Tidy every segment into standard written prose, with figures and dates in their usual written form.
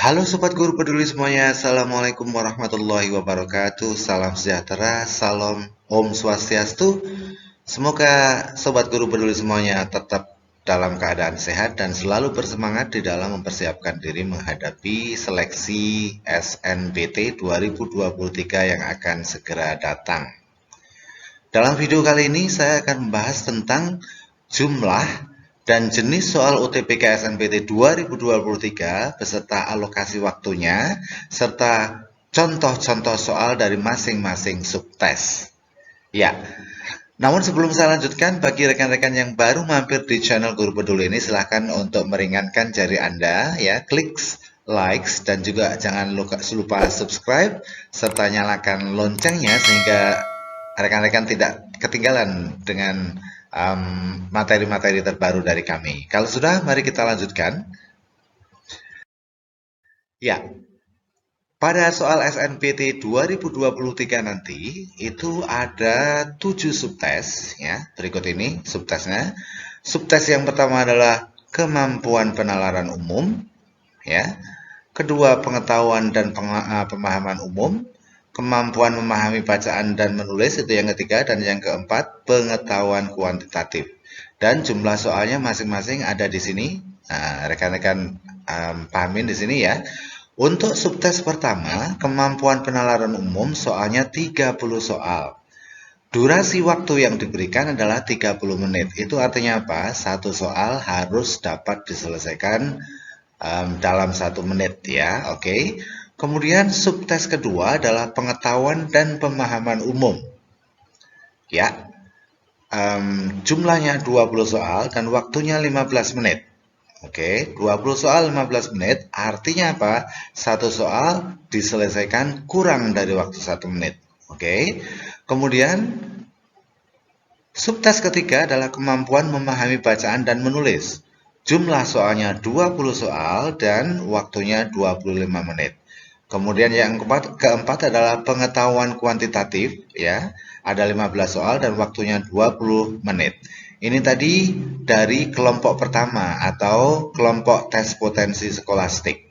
Halo Sobat Guru Peduli semuanya, Assalamualaikum warahmatullahi wabarakatuh. Salam sejahtera, salam Om Swastiastu. Semoga Sobat Guru Peduli semuanya tetap dalam keadaan sehat dan selalu bersemangat di dalam mempersiapkan diri menghadapi seleksi SNBT 2023 yang akan segera datang. Dalam video kali ini saya akan membahas tentang jumlah dan jenis soal UTBK SNBT 2023 beserta alokasi waktunya serta contoh-contoh soal dari masing-masing subtes. Ya, namun sebelum saya lanjutkan, bagi rekan-rekan yang baru mampir di channel Guru Peduli ini, silahkan untuk meringankan jari Anda, ya, klik likes dan juga jangan lupa subscribe serta nyalakan loncengnya sehingga rekan-rekan tidak ketinggalan dengan materi-materi terbaru dari kami. Kalau sudah, mari kita lanjutkan. Ya, pada soal SNBT 2023 nanti itu ada 7 subtes ya. Berikut ini subtesnya. Subtes yang pertama adalah kemampuan penalaran umum ya. Kedua, pengetahuan dan pemahaman umum. Kemampuan memahami bacaan dan menulis itu yang ketiga, dan yang keempat pengetahuan kuantitatif. Dan jumlah soalnya masing-masing ada di sini. Nah, rekan-rekan pahamin di sini ya. Untuk subtes pertama, kemampuan penalaran umum, soalnya 30 soal. Durasi waktu yang diberikan adalah 30 menit. Itu artinya apa? Satu soal harus dapat diselesaikan dalam 1 menit ya, oke. Kemudian subtes kedua adalah pengetahuan dan pemahaman umum. Ya, jumlahnya 20 soal dan waktunya 15 menit. Oke, 20 soal 15 menit artinya apa? Satu soal diselesaikan kurang dari waktu 1 menit. Oke, kemudian subtes ketiga adalah kemampuan memahami bacaan dan menulis. Jumlah soalnya 20 soal dan waktunya 25 menit. Kemudian yang keempat adalah pengetahuan kuantitatif ya. Ada 15 soal dan waktunya 20 menit. Ini tadi dari kelompok pertama atau kelompok tes potensi skolastik.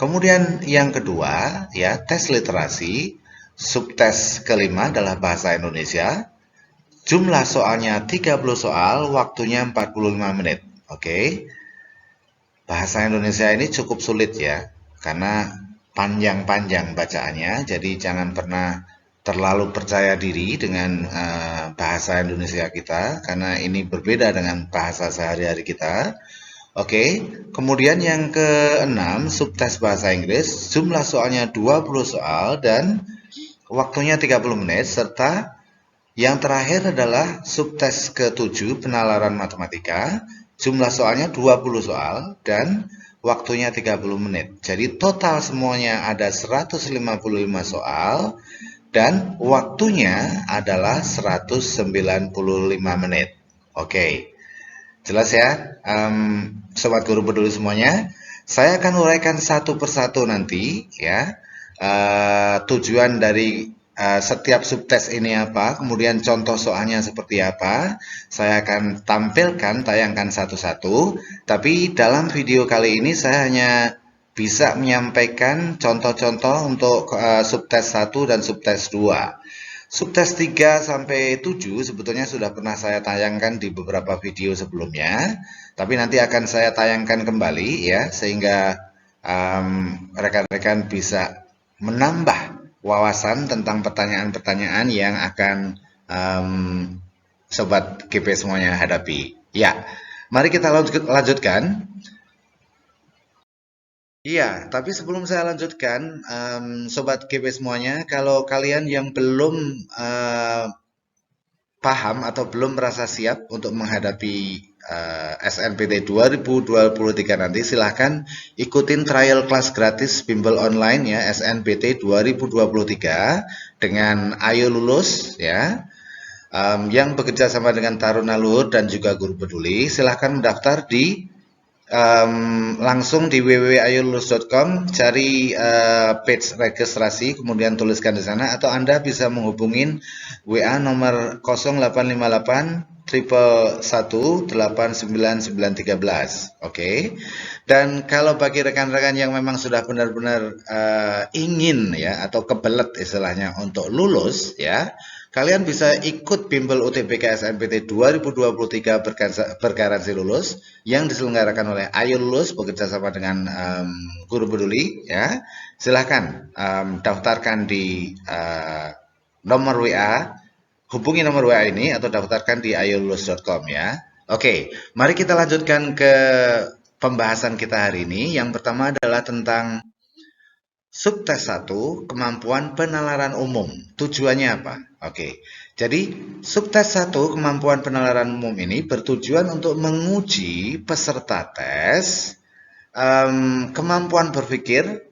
Kemudian yang kedua ya, tes literasi. Subtes kelima adalah bahasa Indonesia. Jumlah soalnya 30 soal, waktunya 45 menit. Oke. Bahasa Indonesia ini cukup sulit ya, karena panjang-panjang bacaannya, jadi jangan pernah terlalu percaya diri dengan bahasa Indonesia kita, karena ini berbeda dengan bahasa sehari-hari kita. Oke, kemudian yang keenam, subtes bahasa Inggris, jumlah soalnya 20 soal dan waktunya 30 menit, serta yang terakhir adalah subtes ke-7, penalaran matematika, jumlah soalnya 20 soal dan waktunya 30 menit. Jadi total semuanya ada 155 soal dan waktunya adalah 195 menit. Oke, jelas ya, Sobat Guru Peduli semuanya. Saya akan uraikan satu persatu nanti ya, tujuan dari setiap subtes ini apa, kemudian contoh soalnya seperti apa. Saya akan tampilkan, tayangkan satu-satu. Tapi dalam video kali ini saya hanya bisa menyampaikan contoh-contoh untuk subtes 1 dan subtes 2. Subtes 3 sampai 7 sebetulnya sudah pernah saya tayangkan di beberapa video sebelumnya, tapi nanti akan saya tayangkan kembali ya, sehingga rekan-rekan bisa menambah wawasan tentang pertanyaan-pertanyaan yang akan Sobat GP semuanya hadapi. Ya, mari kita lanjutkan. Iya, tapi sebelum saya lanjutkan, Sobat GP semuanya, kalau kalian yang belum paham atau belum merasa siap untuk menghadapi SNBT 2023 nanti, silahkan ikutin trial kelas gratis bimbel online ya, SNBT 2023 dengan Ayo Lulus ya, yang bekerja sama dengan Taruna Luhur dan juga Guru Peduli. Silahkan mendaftar di langsung di www.ayolulus.com, cari page registrasi, kemudian tuliskan di sana, atau Anda bisa menghubungin WA nomor 0858 1118913. Oke. Dan kalau bagi rekan-rekan yang memang sudah benar-benar ingin ya atau kebelet istilahnya untuk lulus ya, kalian bisa ikut bimbel UTBK SNMPT 2023 bergaransi lulus yang diselenggarakan oleh Ayo Lulus bekerjasama dengan Guru Peduli ya. Silahkan daftarkan di nomor WA, hubungi nomor WA ini atau daftarkan di ayolulus.com ya. Oke, mari kita lanjutkan ke pembahasan kita hari ini. Yang pertama adalah tentang subtes 1, kemampuan penalaran umum. Tujuannya apa? Oke, jadi subtes 1, kemampuan penalaran umum ini bertujuan untuk menguji peserta tes kemampuan berpikir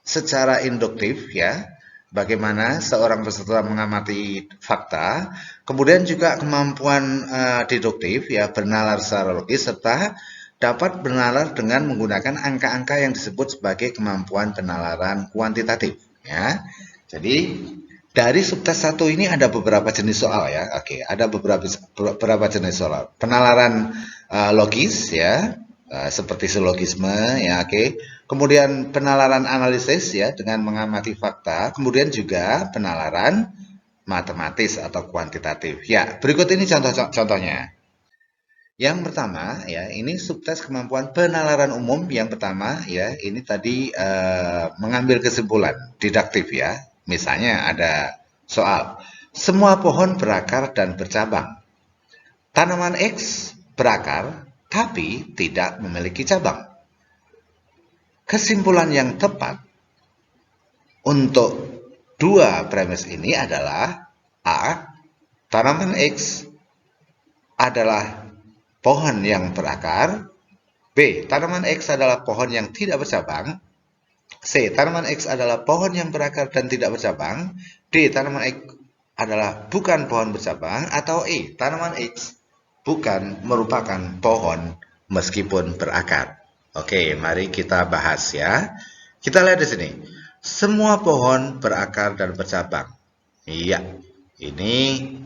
secara induktif ya, bagaimana seorang peserta mengamati fakta, kemudian juga kemampuan deduktif ya, bernalar secara logis, serta dapat bernalar dengan menggunakan angka-angka yang disebut sebagai kemampuan penalaran kuantitatif ya. Jadi dari subtes 1 ini ada beberapa jenis soal ya. Oke, ada beberapa jenis soal. Penalaran logis ya, seperti silogisme ya, oke. Kemudian penalaran analisis ya dengan mengamati fakta, kemudian juga penalaran matematis atau kuantitatif. Ya, berikut ini contohnya. Yang pertama ya, ini subtes kemampuan penalaran umum yang pertama ya, ini tadi mengambil kesimpulan didaktif ya. Misalnya ada soal, semua pohon berakar dan bercabang. Tanaman X berakar tapi tidak memiliki cabang. Kesimpulan yang tepat untuk dua premis ini adalah A. Tanaman X adalah pohon yang berakar. B. Tanaman X adalah pohon yang tidak bercabang. C. Tanaman X adalah pohon yang berakar dan tidak bercabang. D. Tanaman X adalah bukan pohon bercabang. Atau E. Tanaman X bukan merupakan pohon meskipun berakar. Oke, mari kita bahas ya. Kita lihat di sini. Semua pohon berakar dan bercabang. Iya, ini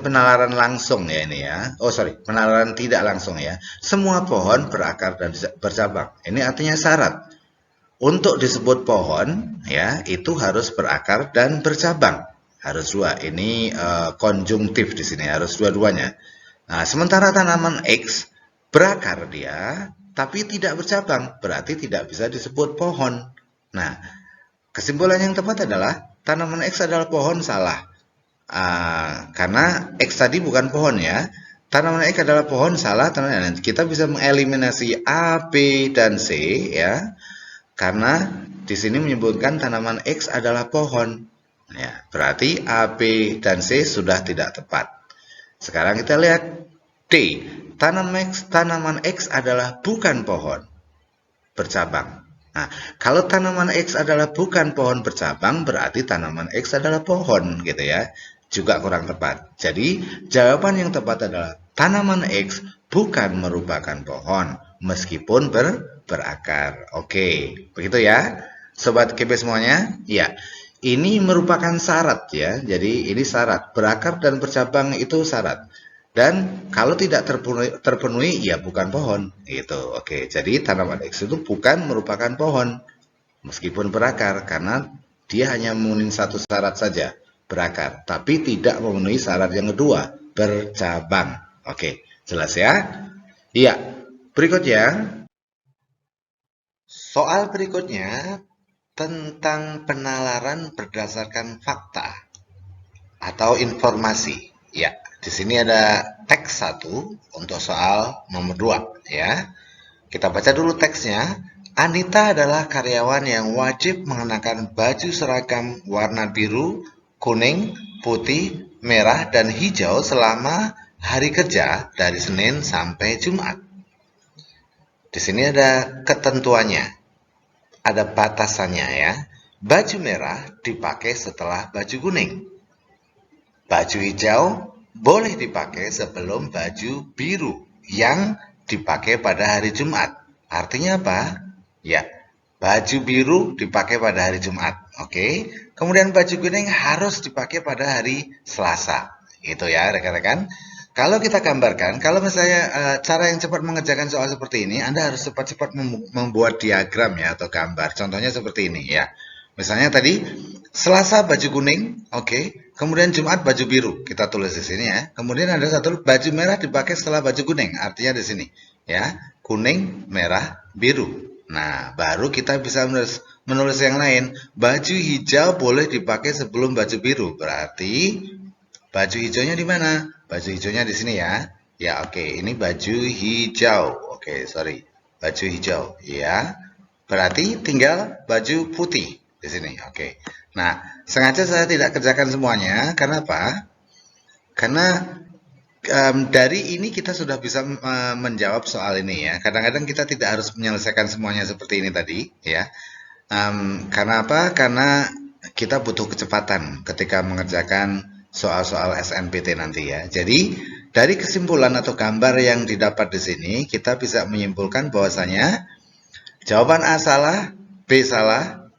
penalaran langsung ya ini ya. Oh sorry, penalaran tidak langsung ya. Semua pohon berakar dan bercabang. Ini artinya syarat. Untuk disebut pohon ya, itu harus berakar dan bercabang. Harus dua. Ini konjungtif di sini, harus dua-duanya. Nah, sementara tanaman X berakar dia, tapi tidak bercabang, berarti tidak bisa disebut pohon. Nah, kesimpulan yang tepat adalah tanaman X adalah pohon, salah. Karena X tadi bukan pohon ya. Tanaman X adalah pohon, salah. Kita bisa mengeliminasi A, B, dan C ya. Karena di sini menyebutkan tanaman X adalah pohon. Ya, berarti A, B, dan C sudah tidak tepat. Sekarang kita lihat D. Tanaman X adalah bukan pohon bercabang. Nah, kalau tanaman X adalah bukan pohon bercabang, berarti tanaman X adalah pohon, gitu ya. Juga kurang tepat. Jadi, jawaban yang tepat adalah tanaman X bukan merupakan pohon, meskipun berakar. Oke, begitu ya. Sobat KB semuanya? Ya, ini merupakan syarat ya. Jadi, ini syarat. Berakar dan bercabang itu syarat. Dan kalau tidak terpenuhi ya bukan pohon gitu. Oke, jadi tanaman X itu bukan merupakan pohon meskipun berakar karena dia hanya memenuhi satu syarat saja, berakar, tapi tidak memenuhi syarat yang kedua, bercabang. Oke, jelas ya? Iya. Berikutnya, soal berikutnya tentang penalaran berdasarkan fakta atau informasi. Ya. Di sini ada teks 1 untuk soal nomor 2 ya. Kita baca dulu teksnya. Anita adalah karyawan yang wajib mengenakan baju seragam warna biru, kuning, putih, merah, dan hijau selama hari kerja dari Senin sampai Jumat. Di sini ada ketentuannya. Ada batasannya ya. Baju merah dipakai setelah baju kuning. Baju hijau boleh dipakai sebelum baju biru yang dipakai pada hari Jumat. Artinya apa? Ya, baju biru dipakai pada hari Jumat. Oke. Kemudian baju kuning harus dipakai pada hari Selasa. Itu ya rekan-rekan. Kalau kita gambarkan, kalau misalnya cara yang cepat mengerjakan soal seperti ini, Anda harus cepat-cepat membuat diagram ya atau gambar. Contohnya seperti ini ya. Misalnya tadi Selasa baju kuning, oke. Kemudian Jumat baju biru, kita tulis di sini ya. Kemudian ada satu baju merah dipakai setelah baju kuning, artinya di sini ya, kuning, merah, biru. Nah, baru kita bisa menulis yang lain. Baju hijau boleh dipakai sebelum baju biru, berarti baju hijaunya di mana? Baju hijaunya di sini ya. Ya, oke. Ini baju hijau. Oke, sorry. Baju hijau. Ya. Berarti tinggal baju putih di sini. Oke. Nah, sengaja saya tidak kerjakan semuanya. Karena apa? Karena dari ini kita sudah bisa menjawab soal ini ya. Kadang-kadang kita tidak harus menyelesaikan semuanya seperti ini tadi ya. Karena apa? Karena kita butuh kecepatan ketika mengerjakan soal-soal SNPT nanti ya. Jadi dari kesimpulan atau gambar yang didapat di sini kita bisa menyimpulkan bahwasanya jawaban A salah, B salah,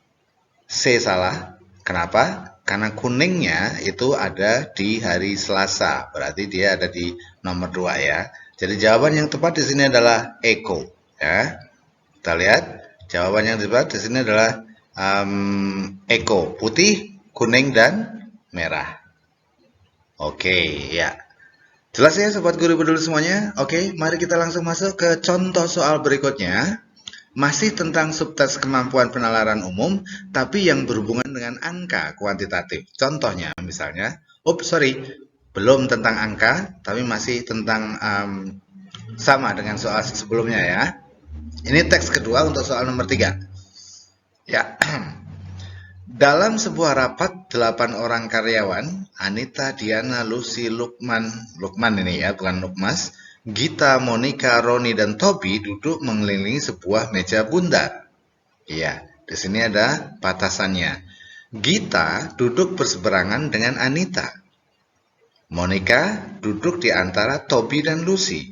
C salah. Kenapa? Karena kuningnya itu ada di hari Selasa, berarti dia ada di nomor 2 ya. Jadi jawaban yang tepat di sini adalah Eko ya. Kita lihat jawaban yang tepat di sini adalah Eko, putih, kuning dan merah. Oke, ya. Jelas ya sobat guru bedul semuanya? Oke, mari kita langsung masuk ke contoh soal berikutnya. Masih tentang subtes kemampuan penalaran umum, tapi yang berhubungan dengan angka kuantitatif. Contohnya misalnya, belum tentang angka, tapi masih tentang sama dengan soal sebelumnya ya. Ini teks kedua untuk soal nomor 3. Ya. Dalam sebuah rapat 8 orang karyawan, Anita, Diana, Lucy, Lukman ini ya, bukan Lukmas, Gita, Monica, Roni, dan Tobi duduk mengelilingi sebuah meja bundar. Iya, di sini ada batasannya. Gita duduk berseberangan dengan Anita. Monica duduk di antara Tobi dan Lucy.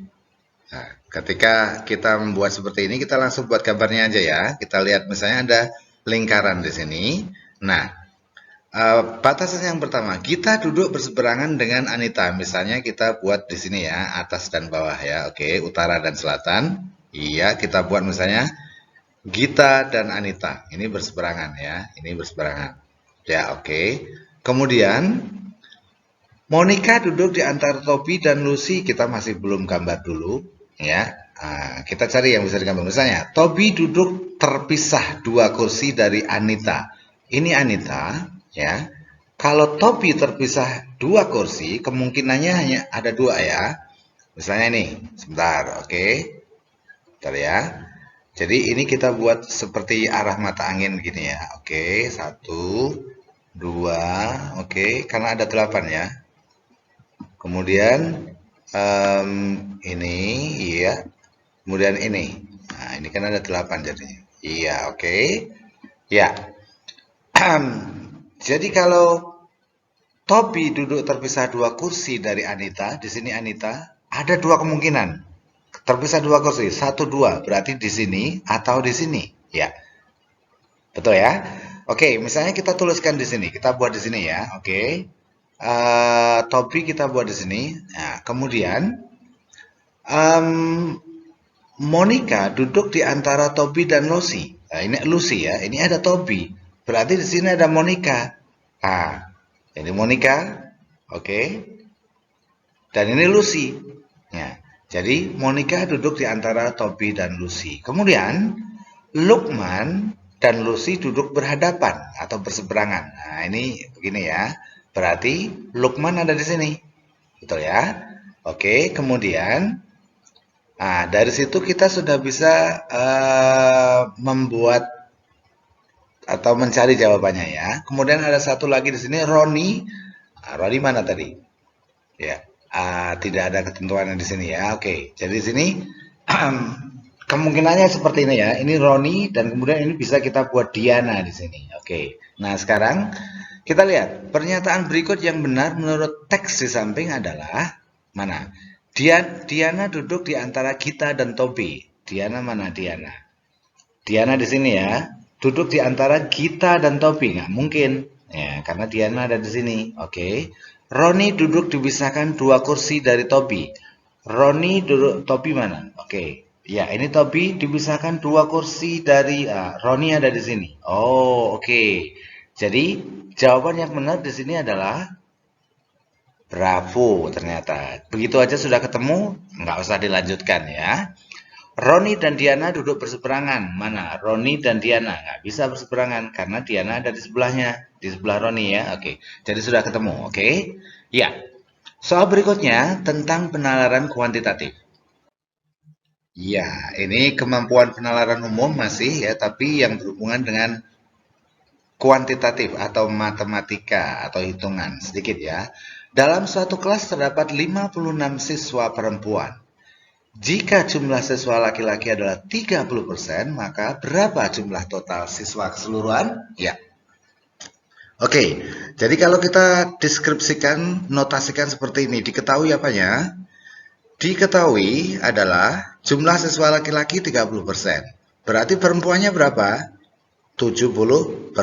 Nah, ketika kita membuat seperti ini, kita langsung buat gambarnya aja ya. Kita lihat misalnya ada lingkaran di sini. Nah, batasan yang pertama, kita duduk berseberangan dengan Anita. Misalnya kita buat di sini ya, atas dan bawah ya. Oke, utara dan selatan. Iya, kita buat misalnya Gita dan Anita. Ini berseberangan ya, ini berseberangan. Ya, oke. Kemudian Monica duduk di antara Tobi dan Lucy. Kita masih belum gambar dulu ya. Nah, kita cari yang bisa digambar. Misalnya, Tobi duduk terpisah 2 kursi dari Anita. Ini Anita, ya. Kalau Tobi terpisah 2 kursi, kemungkinannya hanya ada 2 ya. Misalnya ini, sebentar, oke. Bentar ya. Jadi ini kita buat seperti arah mata angin gini ya. Oke, 1, 2, oke. Karena ada 8 ya. Kemudian ini, iya. Kemudian ini. Nah, ini kan ada 8 jadinya. Iya, oke. Ya. Jadi kalau Tobi duduk terpisah 2 kursi dari Anita, di sini Anita, ada 2 kemungkinan. Terpisah 2 kursi, 1, 2, berarti di sini atau di sini, ya. Betul ya? Oke, misalnya kita tuliskan di sini, kita buat di sini ya, oke. Tobi kita buat di sini. Nah, kemudian Monica duduk di antara Tobi dan Lucy. Nah, ini Lucy ya, ini ada Tobi. Berarti di sini ada Monica. Nah, ini Monica, oke. Dan ini Lucy. Ya, jadi Monica duduk di antara Tobi dan Lucy. Kemudian Lukman dan Lucy duduk berhadapan atau berseberangan. Nah, ini begini ya. Berarti Lukman ada di sini. Betul ya? Oke, kemudian dari situ kita sudah bisa membuat atau mencari jawabannya ya. Kemudian ada satu lagi di sini Roni. Roni mana tadi? Ya, tidak ada ketentuannya di sini ya. Oke, jadi di sini kemungkinannya seperti ini ya. Ini Roni dan kemudian ini bisa kita buat Diana di sini. Oke. Nah, sekarang kita lihat pernyataan berikut yang benar menurut teks di samping adalah mana? Diana duduk di antara Gita dan Tobi. Diana mana Diana? Diana di sini ya. Duduk di antara Gita dan Tobi, nggak mungkin ya, karena Diana ada di sini. Oke. Roni duduk dipisahkan 2 kursi dari Tobi. Roni duduk, Tobi mana? Oke. Ya, ini Tobi dipisahkan 2 kursi dari Roni ada di sini. Oh, oke. Jadi, jawaban yang benar di sini adalah bravo ternyata. Begitu aja sudah ketemu, nggak usah dilanjutkan ya. Roni dan Diana duduk berseberangan. Mana? Roni dan Diana. Nggak bisa berseberangan karena Diana ada di sebelahnya. Di sebelah Roni ya. Oke. Jadi sudah ketemu. Oke. Ya. Soal berikutnya tentang penalaran kuantitatif. Ya, ini kemampuan penalaran umum masih ya, tapi yang berhubungan dengan kuantitatif atau matematika atau hitungan sedikit ya. Dalam suatu kelas terdapat 56 siswa perempuan. Jika jumlah siswa laki-laki adalah 30%, maka berapa jumlah total siswa keseluruhan? Ya. Oke, jadi kalau kita deskripsikan, notasikan seperti ini, diketahui apanya? Diketahui adalah jumlah siswa laki-laki 30%. Berarti perempuannya berapa? 70%.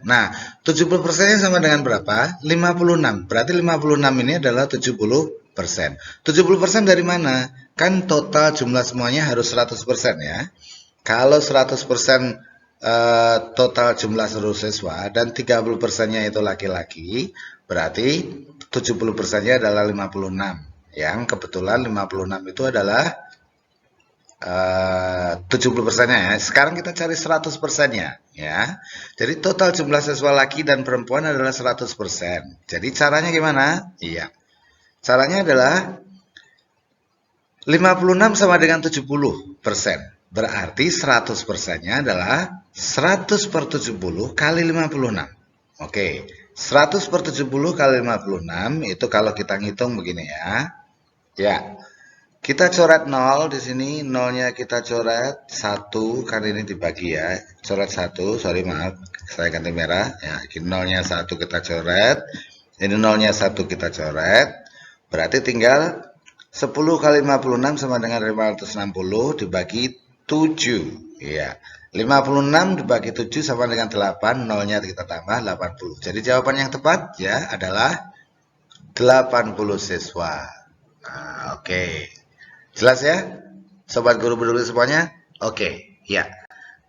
Nah, 70%-nya sama dengan berapa? 56. Berarti 56 ini adalah 70%. 70% dari mana? Kan total jumlah semuanya harus 100% ya. Kalau 100% total jumlah seluruh siswa dan 30%-nya itu laki-laki, berarti 70%-nya adalah 56. Yang kebetulan 56 itu adalah 70%-nya ya. Sekarang kita cari 100%-nya ya. Jadi total jumlah siswa laki dan perempuan adalah 100%. Jadi caranya gimana? Iya. Caranya adalah 56 sama dengan 70%. Berarti 100%-nya adalah 100 per 70 kali 56. Oke. 100 per 70 kali 56 itu kalau kita ngitung begini ya. Ya. Kita coret 0 di sini, nolnya kita coret 1 karena ini dibagi ya. Coret 1, sorry maaf, saya ganti merah. Ya, ini nolnya 1 kita coret. Ini nolnya 1 kita coret. Berarti tinggal 10 kali 56 sama dengan 560 dibagi 7. Ya. 56 dibagi 7 sama dengan 8, nolnya kita tambah 80. Jadi jawaban yang tepat ya adalah 80 siswa. Nah, oke. Jelas ya? Sobat guru peduli semuanya? Oke, ya.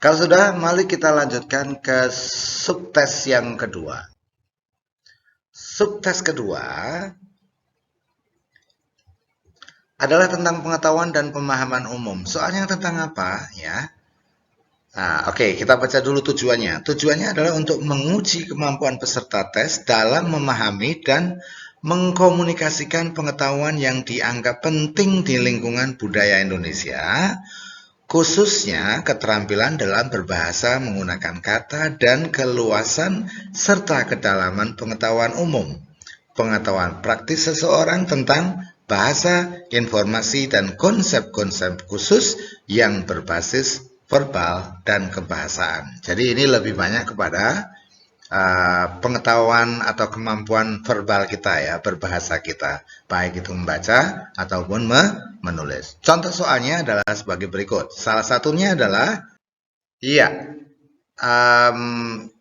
Kalau sudah, mari kita lanjutkan ke subtes yang kedua. Subtes kedua adalah tentang pengetahuan dan pemahaman umum. Soalnya tentang apa ya? Nah, oke, kita baca dulu tujuannya. Tujuannya adalah untuk menguji kemampuan peserta tes dalam memahami dan mengkomunikasikan pengetahuan yang dianggap penting di lingkungan budaya Indonesia, khususnya keterampilan dalam berbahasa menggunakan kata dan keluasan serta kedalaman pengetahuan umum, pengetahuan praktis seseorang tentang bahasa, informasi, dan konsep-konsep khusus yang berbasis verbal dan kebahasaan. Jadi ini lebih banyak kepada pengetahuan atau kemampuan verbal kita ya, berbahasa kita, baik itu membaca ataupun menulis. Contoh soalnya adalah sebagai berikut. Salah satunya adalah, iya,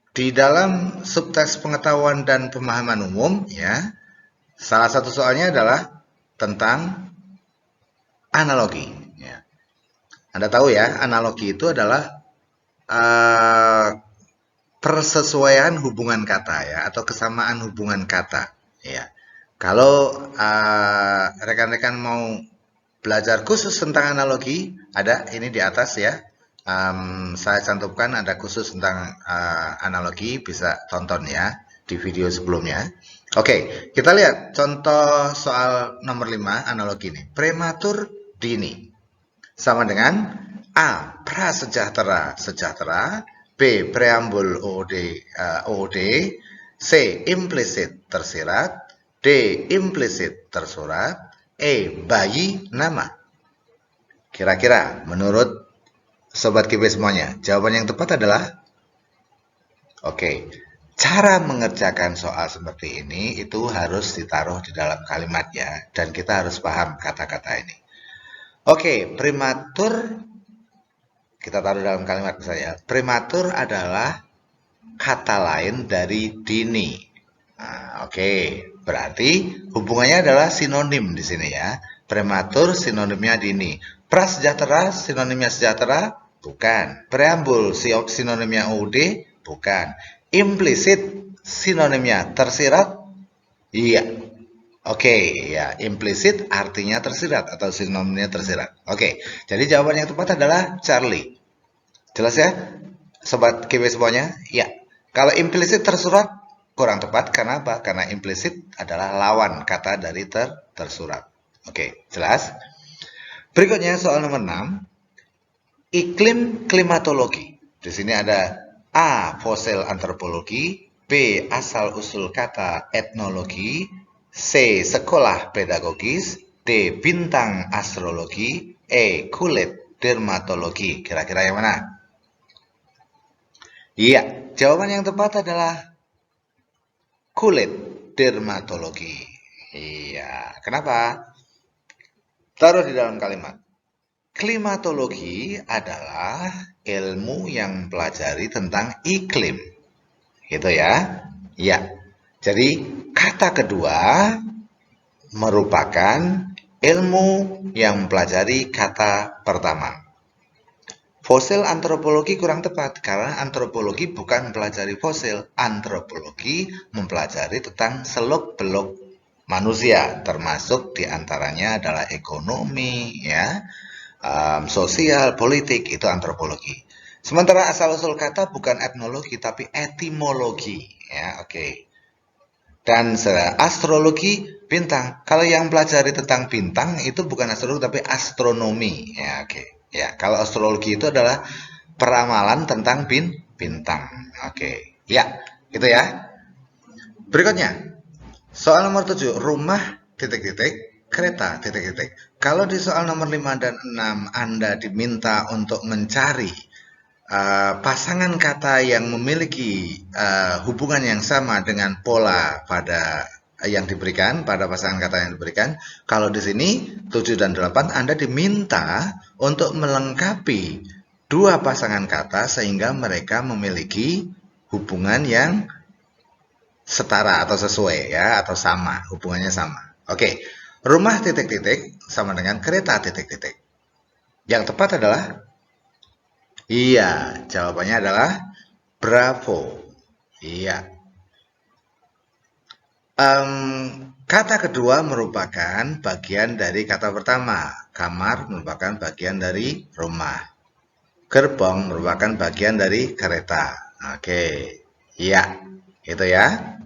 di dalam subtes pengetahuan dan pemahaman umum ya, salah satu soalnya adalah tentang analogi. Ya. Anda tahu ya, analogi itu adalah persesuaian hubungan kata ya, atau kesamaan hubungan kata ya. Kalau rekan-rekan mau belajar khusus tentang analogi, ada ini di atas ya. Saya cantumkan ada khusus tentang analogi, bisa tonton ya di video sebelumnya. Oke, kita lihat contoh soal nomor 5 analogi ini. Prematur dini sama dengan A. Prasejahtera, sejahtera. B. Preambul OOD. C. Implisit tersirat. D. Implisit tersurat. E. Bayi nama. Kira-kira menurut Sobat KB semuanya, jawaban yang tepat adalah oke. Cara mengerjakan soal seperti ini itu harus ditaruh di dalam kalimatnya dan kita harus paham kata-kata ini. Oke, prematur kita taruh dalam kalimat saya. Prematur adalah kata lain dari dini. Nah, oke, berarti hubungannya adalah sinonim di sini ya. Prematur sinonimnya dini. Prasejahtera sinonimnya sejahtera? Bukan. Preambul sinonimnya UUD? Bukan. Implisit sinonimnya tersirat? Iya. Oke, ya, implisit artinya tersirat atau sinonimnya tersirat. Oke, jadi jawaban yang tepat adalah Charlie. Jelas ya, sobat KW semuanya? Ya. Kalau implisit tersurat kurang tepat karena apa? Karena implisit adalah lawan kata dari tersurat. Oke, jelas? Berikutnya soal nomor 6. Iklim klimatologi. Di sini ada A. Fosil antropologi, B. Asal-usul kata etnologi, C. Sekolah pedagogis, D. Bintang astrologi, E. Kulit dermatologi. Kira-kira yang mana? Iya, jawaban yang tepat adalah kulit dermatologi. Iya, kenapa? Taruh di dalam kalimat. Klimatologi adalah ilmu yang pelajari tentang iklim. Gitu ya. Ya. Jadi kata kedua merupakan ilmu yang mempelajari kata pertama. Fosil antropologi kurang tepat karena antropologi bukan mempelajari fosil. Antropologi mempelajari tentang seluk-beluk manusia, termasuk diantaranya adalah ekonomi, ya, sosial, politik, itu antropologi. Sementara asal-usul kata bukan etnologi tapi etimologi, ya, oke. Dan astrologi bintang. Kalau yang pelajari tentang bintang itu bukan astrologi tapi astronomi, ya, oke. Ya, kalau astrologi itu adalah peramalan tentang bintang. Oke. Ya, gitu ya. Berikutnya, soal nomor 7, rumah titik-titik, kereta titik-titik. Kalau di soal nomor 5 dan 6 Anda diminta untuk mencari pasangan kata yang memiliki hubungan yang sama dengan pola pada yang diberikan pada pasangan kata yang diberikan. Kalau di sini 7 dan 8 Anda diminta untuk melengkapi dua pasangan kata sehingga mereka memiliki hubungan yang setara atau sesuai ya atau sama, hubungannya sama. Oke. Rumah titik-titik sama dengan kereta titik-titik. Yang tepat adalah iya, jawabannya adalah bravo. Iya. Kata kedua merupakan bagian dari kata pertama. Kamar merupakan bagian dari rumah. Gerbong merupakan bagian dari kereta. Oke. Iya, itu ya.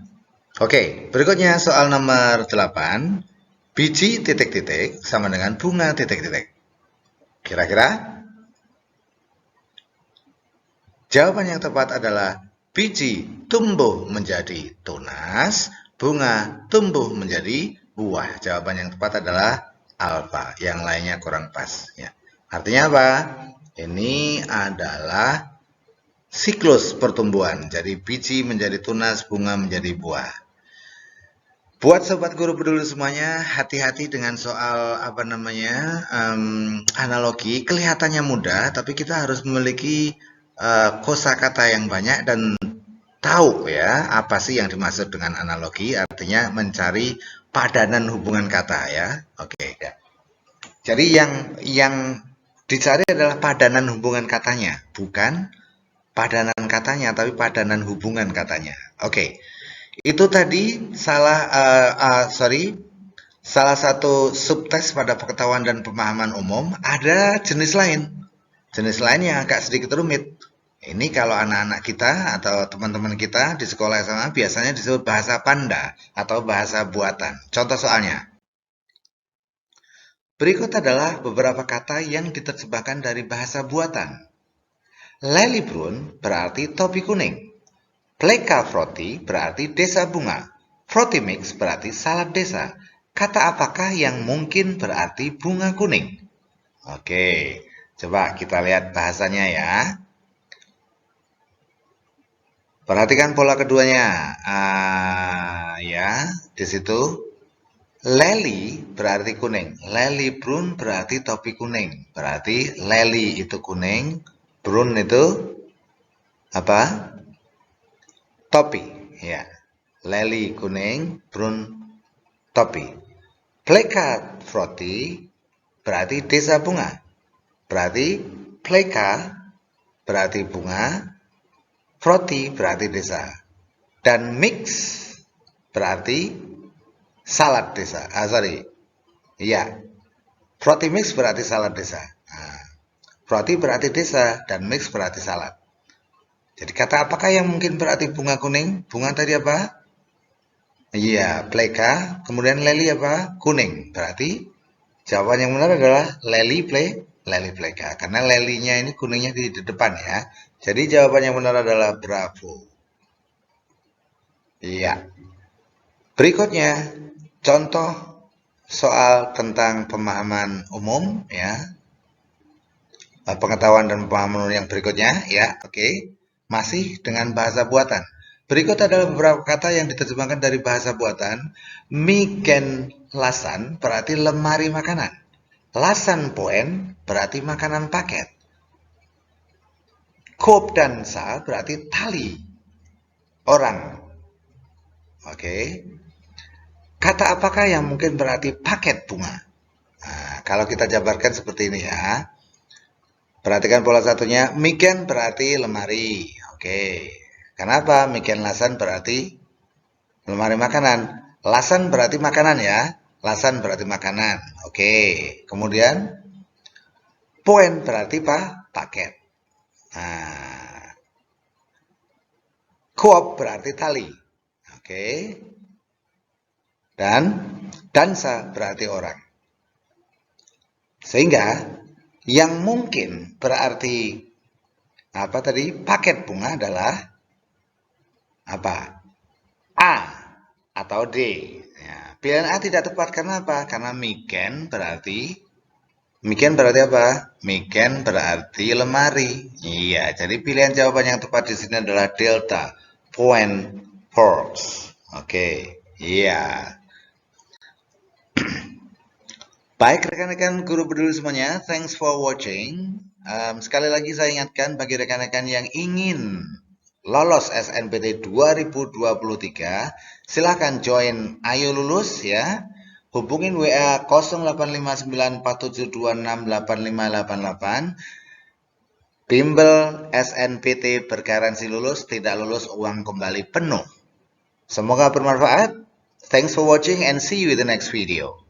Oke, berikutnya soal nomor 8. Biji titik-titik sama dengan bunga titik-titik. Kira-kira? Jawaban yang tepat adalah biji tumbuh menjadi tunas, bunga tumbuh menjadi buah. Jawaban yang tepat adalah alfa, yang lainnya kurang pas. Ya. Artinya apa? Ini adalah siklus pertumbuhan. Jadi biji menjadi tunas, bunga menjadi buah. Buat sobat guru peduli semuanya, hati-hati dengan soal analogi. Kelihatannya mudah, tapi kita harus memiliki kosakata yang banyak dan tahu ya apa sih yang dimaksud dengan analogi. Artinya mencari padanan hubungan kata ya. Oke. Ya. Jadi yang dicari adalah padanan hubungan katanya, bukan padanan katanya, tapi padanan hubungan katanya. Oke. Itu tadi salah satu subtes pada pengetahuan dan pemahaman umum. Ada jenis lain. Jenis lain yang agak sedikit rumit. Ini kalau anak-anak kita atau teman-teman kita di sekolah SMA biasanya disebut bahasa panda atau bahasa buatan. Contoh soalnya. Berikut adalah beberapa kata yang diterjemahkan dari bahasa buatan. Lely Brun berarti topi kuning. Pleka Froti berarti desa bunga. Froti Mix berarti salad desa. Kata apakah yang mungkin berarti bunga kuning? Oke, coba kita lihat bahasanya ya. Perhatikan pola keduanya. Ya, di situ Lely berarti kuning. Lely Brun berarti topi kuning. Berarti Lely itu kuning, Brun itu apa? Topi. Ya. leli kuning, brun topi. Pleka froti berarti desa bunga. Berarti pleka berarti bunga, froti berarti desa. Dan mix berarti salad desa. Iya. Froti mix berarti salad desa. Nah, froti berarti desa dan mix berarti salad. Jadi kata apakah yang mungkin berarti bunga kuning? Bunga tadi apa? Iya, pleka. Kemudian leli apa? Kuning. Berarti jawaban yang benar adalah leli pleka. Karena lelinya ini kuningnya di depan ya. Jadi jawaban yang benar adalah bravo. Iya. Berikutnya contoh soal tentang pemahaman umum ya. Pengetahuan dan pemahaman yang berikutnya ya. Oke. Masih dengan bahasa buatan. Berikut adalah beberapa kata yang diterjemahkan dari bahasa buatan. Miken lasan berarti lemari makanan. Lasan poen berarti makanan paket. Kop dan sa berarti tali orang. Oke. Kata apakah yang mungkin berarti paket bunga? Nah, kalau kita jabarkan seperti ini ya. Perhatikan pola satunya. Miken berarti lemari. Oke. Kenapa? Miken lasan berarti lemari makanan. Lasan berarti makanan ya. Lasan berarti makanan. Oke. Kemudian poen berarti paket. Nah, koop berarti tali. Oke. Dan dansa berarti orang. Sehingga yang mungkin berarti apa tadi? Paket bunga adalah apa? A atau D. Ya, pilihan A tidak tepat karena apa? Karena miken berarti apa? Miken berarti lemari. Iya, jadi pilihan jawaban yang tepat di sini adalah delta, point force. Oke, iya. Baik rekan-rekan guru peduli semuanya, thanks for watching. Sekali lagi saya ingatkan bagi rekan-rekan yang ingin lolos SNPT 2023, silahkan join Ayo Lulus ya. Hubungin WA 085947268588. Bimbel SNPT bergaransi lulus, tidak lulus uang kembali penuh. Semoga bermanfaat. Thanks for watching and see you in the next video.